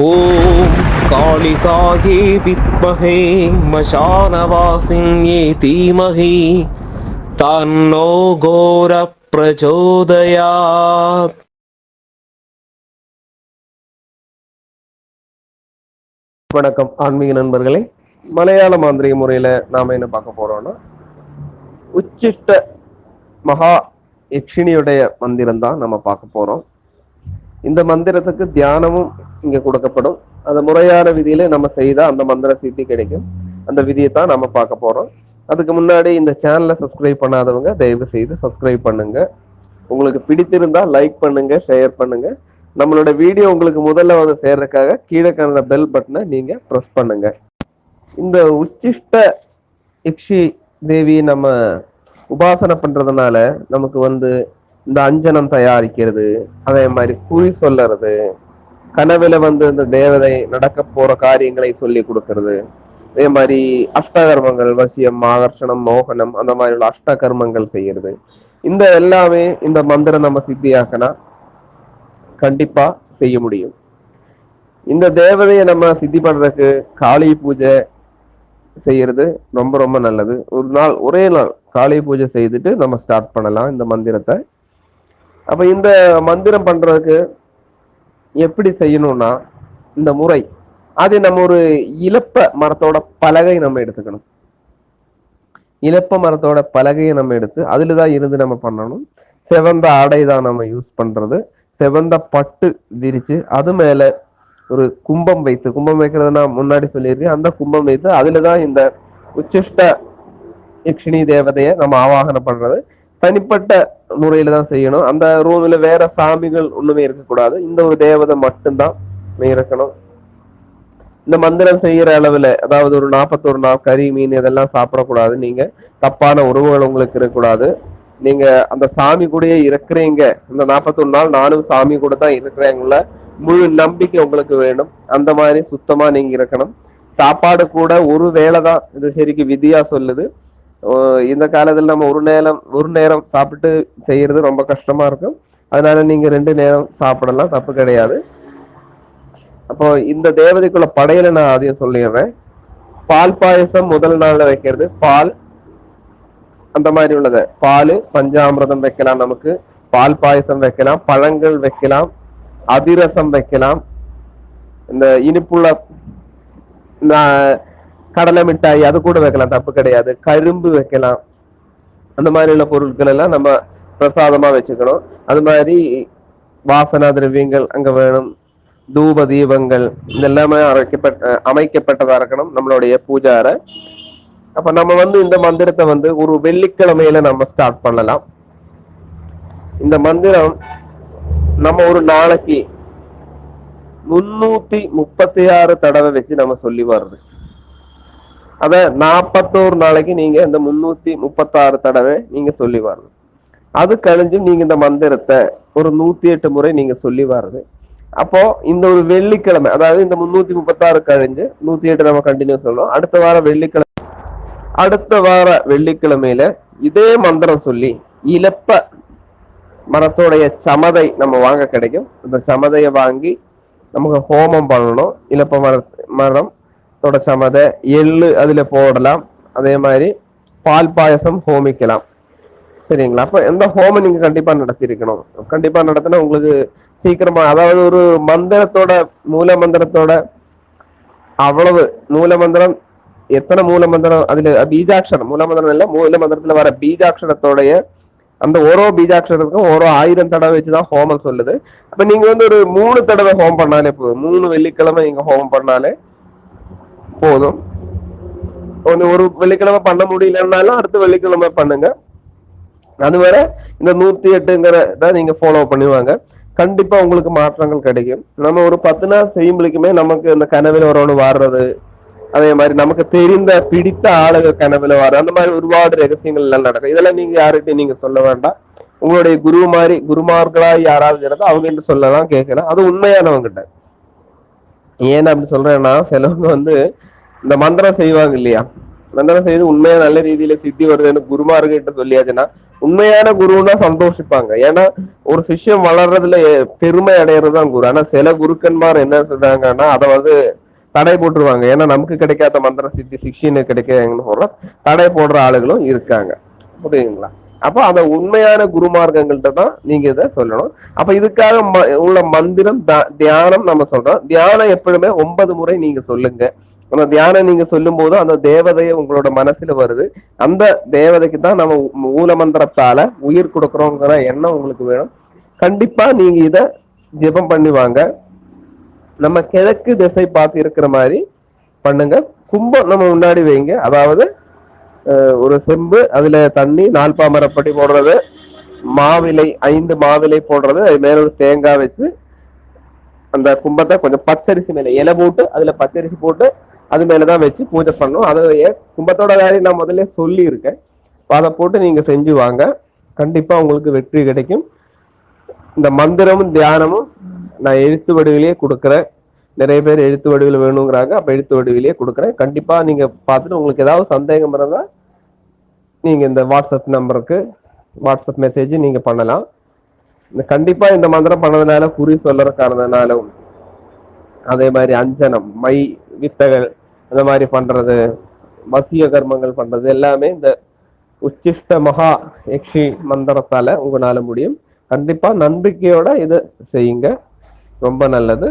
ஓம் காளிகாயே வித்மஹே மசானவாசின்யே தீமஹி தன்னோ கோர பிரச்சோதயாத். வணக்கம் ஆன்மீக நண்பர்களே. மலையாள மாந்திரிக முறையில நாம என்ன பார்க்க போறோம்னா, உச்சிஷ்ட மகா யக்ஷினியுடைய மந்திரம் தான் நம்ம பார்க்க போறோம். இந்த மந்திரத்துக்கு தியானமும் இங்க கொடுக்கப்படும். அந்த முறையான விதியில நம்ம செய்தா அந்த மந்திர சித்தி கிடைக்கும். அந்த விதியை தான் நம்ம பார்க்க போறோம். அதுக்கு முன்னாடி இந்த சேனலை சப்ஸ்கிரைப் பண்ணாதவங்க தயவு செய்து சப்ஸ்கிரைப் பண்ணுங்க. உங்களுக்கு பிடித்திருந்தா லைக் பண்ணுங்க, ஷேர் பண்ணுங்க. நம்மளோட வீடியோ உங்களுக்கு முதல்ல வந்து சேர்றதுக்காக கீழே காணுற பெல் பட்டனை நீங்க ப்ரெஸ் பண்ணுங்க. இந்த உச்சிஷ்ட யக்ஷி தேவி நம்ம உபாசனை பண்றதுனால நமக்கு வந்து இந்த அஞ்சனம் தயாரிக்கிறது, அதே மாதிரி குறி சொல்லறது, கனவுல வந்து இந்த தேவதை நடக்க போற காரியங்களை சொல்லி கொடுக்கறது, அதே மாதிரி அஷ்டகர்மங்கள் வசியம், ஆகர்ஷணம், மோகனம், அந்த மாதிரி உள்ள அஷ்டகர்மங்கள் செய்யறது, இந்த எல்லாமே இந்த மந்திரம் நம்ம சித்தியாக்கனா கண்டிப்பா செய்ய முடியும். இந்த தேவதையை நம்ம சித்தி பண்றதுக்கு காளி பூஜை செய்யறது ரொம்ப ரொம்ப நல்லது. ஒரு நாள் ஒரே நாள் காளி பூஜை செய்துட்டு நம்ம ஸ்டார்ட் பண்ணலாம் இந்த மந்திரத்தை. அப்ப இந்த மந்திரம் பண்றதுக்கு எப்படி செய்யணும்னா, இந்த முறை அது நம்ம ஒரு இலப்ப மரத்தோட பலகை நம்ம எடுத்துக்கணும். இலப்ப மரத்தோட பலகையை நம்ம எடுத்து அதுலதான் இருந்து நம்ம பண்ணணும். செவந்த ஆடை தான் நம்ம யூஸ் பண்றது. செவந்த பட்டு விரிச்சு அது மேல ஒரு கும்பம் வைத்து, கும்பம் வைக்கிறது நான் முன்னாடி சொல்லியிருக்கேன், அந்த கும்பம் வைத்து அதுலதான் இந்த உச்சிஷ்ட யக்ஷினி தேவதையை நம்ம ஆவாகனம் பண்றது. தனிப்பட்ட முறையில தான் செய்யணும். அந்த ரூம்ல வேற சாமிகள் ஒண்ணுமே இருக்கக்கூடாது. இந்த ஒரு தேவதை மட்டும்தான் இருக்கணும். இந்த மந்திரம் செய்யற அளவுல, அதாவது ஒரு 41 நாள் கறி மீன் இதெல்லாம் சாப்பிடக்கூடாது. நீங்க தப்பான உறவுகள் உங்களுக்கு இருக்கக்கூடாது. நீங்க அந்த சாமி கூடயே இருக்கிறீங்க, இந்த 41 நாள் நானும் சாமி கூட தான் இருக்கிறேங்கள முழு நம்பிக்கை உங்களுக்கு வேணும். அந்த மாதிரி சுத்தமா நீங்க இருக்கணும். சாப்பாடு கூட ஒரு வேளை தான் இது சரிக்கு விதியா சொல்லுது. இந்த காலத்துல நம்ம ஒரு நேரம் சாப்பிட்டு செய்யறது ரொம்ப கஷ்டமா இருக்கும். அதனால நீங்க 2 நேரம் சாப்பிடலாம், தப்பு கிடையாது. அப்போ இந்த தேவதைக்குள்ள படையில நான் அதையும் சொல்லிடுறேன். பால் பாயசம் முதல் நாள்ல வைக்கிறது, பால் அந்த மாதிரி உள்ளது, பால் பஞ்சாமிரதம் வைக்கலாம், நமக்கு பால் பாயசம் வைக்கலாம், பழங்கள் வைக்கலாம், அதிரசம் வைக்கலாம், இந்த இனிப்புள்ள கடலை மிட்டாய் அது கூட வைக்கலாம், தப்பு கிடையாது. கரும்பு வைக்கலாம். அந்த மாதிரி உள்ள பொருட்கள் எல்லாம் நம்ம பிரசாதமா வச்சுக்கணும். அது மாதிரி வாசனா திரவியங்கள் அங்க வேணும். தூப தீபங்கள் இதெல்லாமே அமைக்கப்பட்டதா இருக்கணும் நம்மளுடைய பூஜாரை. அப்ப நம்ம வந்து இந்த மந்திரத்தை வந்து ஒரு வெள்ளிக்கிழமையில நம்ம ஸ்டார்ட் பண்ணலாம். இந்த மந்திரம் நம்ம ஒரு நாளைக்கு 336 தடவை வச்சு நம்ம சொல்லி வர்றது. அத 41 நாளைக்கு நீங்க இந்த 336 தடவை நீங்க சொல்லி வர்றது. அது கழிஞ்சு நீங்க இந்த மந்திரத்தை ஒரு 108 முறை நீங்க சொல்லி வர்றது. அப்போ இந்த ஒரு வெள்ளிக்கிழமை, அதாவது இந்த 336 கழிஞ்சு 108 நம்ம கண்டினியூ சொல்லணும். அடுத்த வார வெள்ளிக்கிழமையில இதே மந்திரம் சொல்லி இலப்ப மரத்தோடைய சமதை நம்ம வாங்க கிடைக்கும். அந்த சமதையை வாங்கி நமக்கு ஹோமம் பண்ணணும். இலப்ப மரத்தோட சமதை, எள்ளு அதுல போடலாம். அதே மாதிரி பால் பாயசம் ஹோமிக்கலாம். சரிங்களா? அப்ப எந்த ஹோமம் நீங்க கண்டிப்பா நடத்திருக்கணும். கண்டிப்பா நடத்தினா உங்களுக்கு சீக்கிரமா, அதாவது ஒரு மந்திரத்தோட மூல மந்திரத்தோட அவ்வளவு மூல மந்திரம், எத்தனை மூல மந்திரம் அதுல பீஜாட்சரம், மூல மந்திரம் இல்ல, மூல மந்திரத்துல வர பீஜாட்சரத்தோடைய அந்த ஓரோ பீஜாட்சரத்துக்கும் ஓரோ 1000 தடவை வச்சுதான் ஹோமம் சொல்லுது. அப்ப நீங்க வந்து ஒரு 3 தடவை ஹோமம் பண்ணாலே போதும். 3 வெள்ளிக்கிழமை நீங்க ஹோமம் பண்ணாலே போதும். ஒரு வெள்ளிக்கிழமை பண்ண முடியலன்னாலும் அடுத்த வெள்ளிக்கிழமை பண்ணுங்க. அதுவரை இந்த 108ங்கிறத நீங்க ஃபாலோ பண்ணுவாங்க. கண்டிப்பா உங்களுக்கு மாற்றங்கள் கிடைக்கும். நம்ம ஒரு 10 நாள் செய்யும்பளுக்குமே நமக்கு இந்த கனவுல வரணும் வாடுறது, அதே மாதிரி நமக்கு தெரிந்த பிடித்த ஆளுக கனவுல வர, அந்த மாதிரி ஒருபாடு ரகசியங்கள் எல்லாம் நடக்கும். இதெல்லாம் நீங்க யாருக்கிட்டையும் நீங்க சொல்ல வேண்டாம். உங்களுடைய குருமார்களா யாராவது இருந்தா அவங்க சொல்லலாம், கேட்கலாம். அது உண்மையானவங்கிட்ட. ஏன் அப்படி சொல்றேன்னா, சிலவங்க வந்து இந்த மந்திரம் செய்வாங்க இல்லையா, மந்திரம் செய்து உண்மையா நல்ல ரீதியில சித்தி வருதுன்னு குருமார்கிட்ட சொல்லியாச்சுன்னா உண்மையான குருன்னா சந்தோஷிப்பாங்க. ஏன்னா ஒரு சிஷ்யம் வளர்றதுல பெருமை அடையறதுதான் குரு. ஆனா சில குருக்கன்மார் என்ன சொல்றாங்கன்னா அதை தடை போட்டுருவாங்க. ஏன்னா நமக்கு கிடைக்காத மந்திர சித்தி சிக்ஷனுக்கு கிடைக்கன்னு சொல்ற தடை போடுற ஆளுகளும் இருக்காங்க. புரியுதுங்களா? அப்போ அந்த உண்மையான குருமார்க்கங்கள்ட்ட தான் நீங்க இதை சொல்லணும். அப்ப இதுக்காக உள்ள மந்திரம் தியானம் நம்ம சொல்றோம். தியானம் எப்பொழுதுமே 9 முறை நீங்க சொல்லுங்க. அந்த தியானம் நீங்க சொல்லும் போது அந்த தேவதையை உங்களோட மனசுல வருது. அந்த தேவதைக்கு தான் நம்ம மூல மந்திரத்தால உயிர் கொடுக்குறோங்கிற எண்ணம் உங்களுக்கு வேணும். கண்டிப்பா நீங்க இத ஜெபம் பண்ணி வாங்க. நம்ம கிழக்கு திசை பார்த்து இருக்கிற மாதிரி பண்ணுங்க. கும்பம் நம்ம முன்னாடி வைங்க. அதாவது ஒரு செம்பு, அதுல தண்ணி, 4 பாமரப்பட்டி போடுறது, மாவிலை 5 மாவிலை போடுறது, அது மேல ஒரு தேங்காய் வச்சு அந்த கும்பத்தை கொஞ்சம் பச்சரிசி மேல இலை போட்டு அதுல பச்சரிசி போட்டு அது மேலதான் வச்சு பூஜை பண்ணணும். அதைய கும்பத்தோட வேலையை நான் முதல்ல சொல்லி இருக்கேன். அதை போட்டு நீங்க செஞ்சு வாங்க. கண்டிப்பா உங்களுக்கு வெற்றி கிடைக்கும். இந்த மந்திரமும் தியானமும் நான் எழுத்து வடிவிலேயே கொடுக்குறேன். நிறைய பேர் எழுத்து வடிவில் வேணுங்கிறாங்க. அப்ப எழுத்து வடிவிலேயே கொடுக்குறேன். கண்டிப்பா நீங்க பார்த்துட்டு உங்களுக்கு ஏதாவது சந்தேகம் இருந்தா நீங்க இந்த வாட்ஸ்அப் நம்பருக்கு வாட்ஸ்அப் மெசேஜ் நீங்க பண்ணலாம். கண்டிப்பா இந்த மந்திரம் பண்ணதுனால குறி சொல்ற காரணத்தினாலும், அதே மாதிரி அஞ்சனம், மை வித்தகள் அந்த மாதிரி பண்றது, வசிய கர்மங்கள் பண்றது எல்லாமே இந்த உச்சிஷ்ட மகா யக்ஷி மந்திரத்தால உங்களால முடியும். கண்டிப்பா நம்பிக்கையோட இதை செய்யுங்க. ரொம்ப நல்லது.